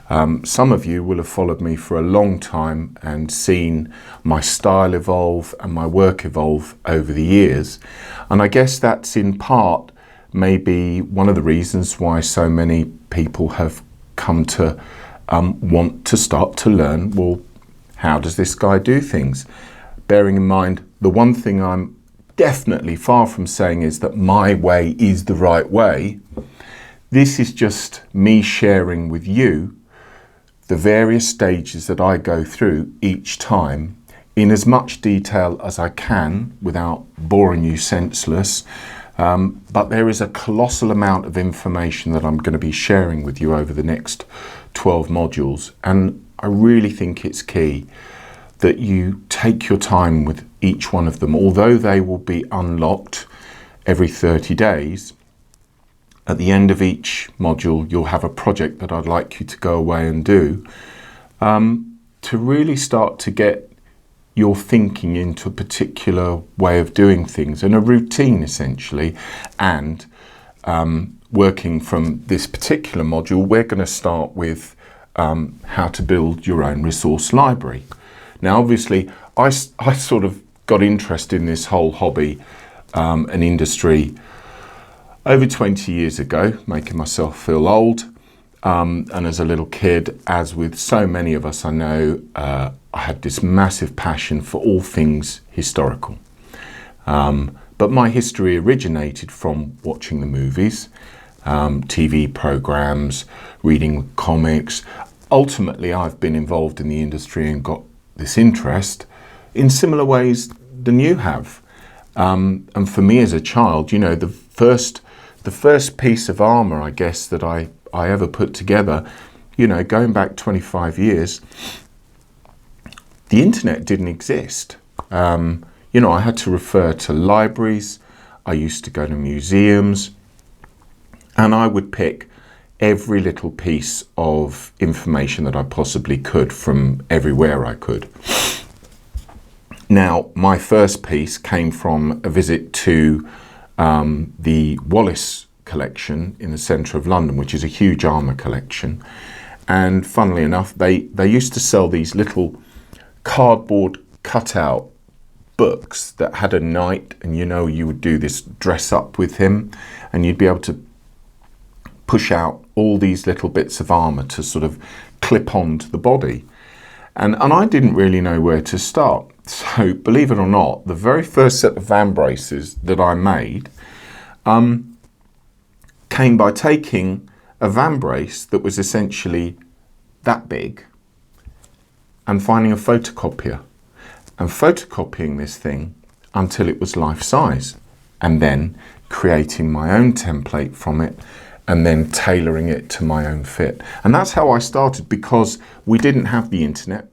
Some of you will have followed me for a long time and seen my style evolve and my work evolve over the years. And I guess that's in part maybe one of the reasons why so many people have come to want to start to learn, well, how does this guy do things? Bearing in mind, the one thing I'm definitely far from saying is that my way is the right way. This is just me sharing with you the various stages that I go through each time in as much detail as I can without boring you senseless. But there is a colossal amount of information that I'm going to be sharing with you over the next 12 modules. And I really think it's key that you take your time with each one of them. Although they will be unlocked every 30 days, at the end of each module, you'll have a project that I'd like you to go away and do to really start to get your thinking into a particular way of doing things and a routine essentially. And working from this particular module, we're going to start with how to build your own resource library. Now, obviously, I sort of got interested in this whole hobby and industry over 20 years ago, making myself feel old. And as a little kid, as with so many of us I know, I had this massive passion for all things historical. But my history originated from watching the movies, TV programs, reading comics. Ultimately, I've been involved in the industry and got this interest in similar ways than you have. And for me as a child, you know, the first piece of armour, I guess, that I ever put together, you know, going back 25 years, the internet didn't exist. You know, I had to refer to libraries, I used to go to museums, and I would pick every little piece of information that I possibly could from everywhere I could. Now, my first piece came from a visit to the Wallace collection in the centre of London, which is a huge armour collection. And funnily enough, they used to sell these little cardboard cutout books that had a knight, and you know, you would do this dress up with him and you'd be able to push out all these little bits of armour to sort of clip onto the body. And I didn't really know where to start. So believe it or not, the very first set of van braces that I made came by taking a van brace that was essentially that big and finding a photocopier and photocopying this thing until it was life size, and then creating my own template from it and then tailoring it to my own fit. And that's how I started, because we didn't have the internet.